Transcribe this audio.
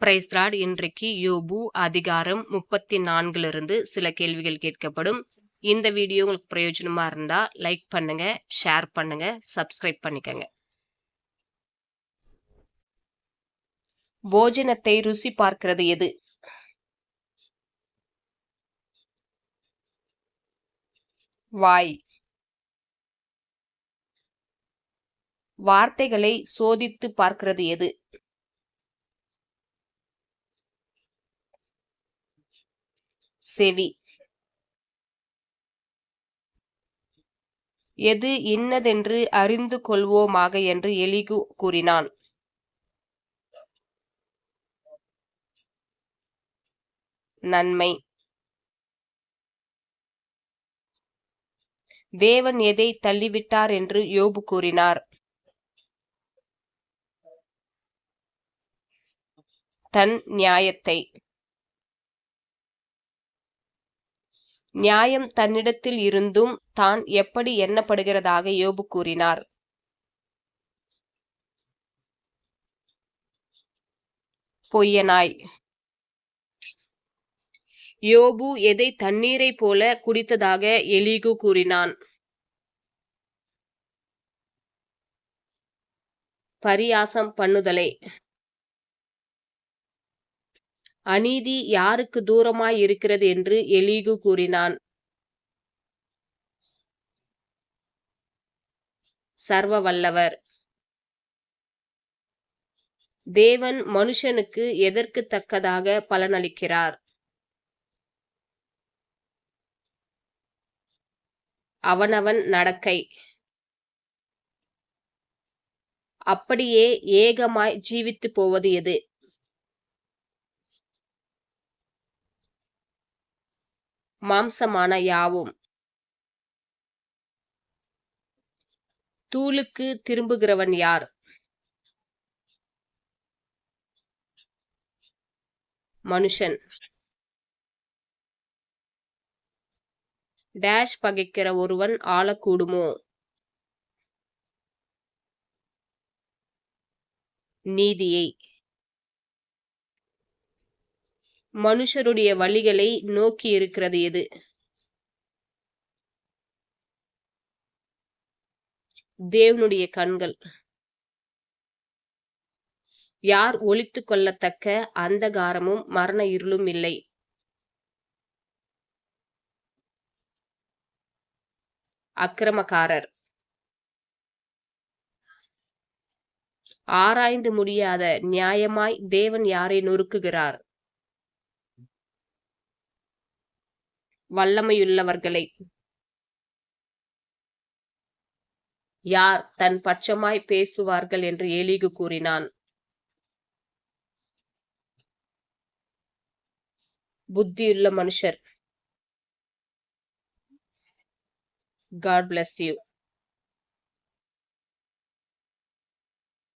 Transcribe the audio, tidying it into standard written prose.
Price Lord. இன்றைக்கு யோபு அதிகாரம் 34 சில கேள்விகள் கேட்கப்படும். இந்த வீடியோ உங்களுக்கு பிரயோஜனமா இருந்தா லைக் பண்ணுங்க, ஷேர் பண்ணுங்க, சப்ஸ்கிரைப் பண்ணிக்கங்க. போஜனத்தை ருசி பார்க்கிறது எது? வாய். வார்த்தைகளை சோதித்து பார்க்கிறது எது? செவி. எது இன்னதென்று அறிந்து கொள்வோமாக என்று எலிகு கூறினான். நன்மை. தேவன் எதை தள்ளிவிட்டார் என்று யோபு கூறினார். தன் நியாயத்தை. நியாயம் தன்னிடத்தில் இருந்தும் தான் எப்படி எண்ணப்படுகிறதாக யோபு கூறினார். பொய்யனாய். யோபு எதை தண்ணீரை போல குடித்ததாக எலிகு கூறினான். பரியாசம் பண்ணுதலை. அநீதி யாருக்கு தூரமாய் இருக்கிறது என்று எலிகு கூறினான். சர்வ வல்லவர். தேவன் மனுஷனுக்கு எதற்கு தக்கதாக பலனளிக்கிறார். அவனவன் நடக்கை. அப்படியே ஏகமாய் ஜீவித்து போவது எது? மாம்சமான யாவும். தூளுக்கு திரும்புகிறவன் யார்? மனுஷன். டேஷ் பகைக்கிற ஒருவன் ஆளக்கூடுமோ? நீதியை. மனுஷருடைய வழிகளை நோக்கி இருக்கிறது எது? தேவனுடைய கண்கள். யார் ஒளித்து கொள்ளத்தக்க அந்தகாரமும் மரண இருளும் இல்லை. அக்கிரமக்காரர். ஆராய்ந்து முடியாத நியாயமாய் தேவன் யாரை நொறுக்குகிறார்? வல்லமையுள்ளவர்களை. யார் தன் பட்சமாய் பேசுவார்கள் என்று எலிகு கூறினான். புத்தியுள்ள மனுஷர். God bless you.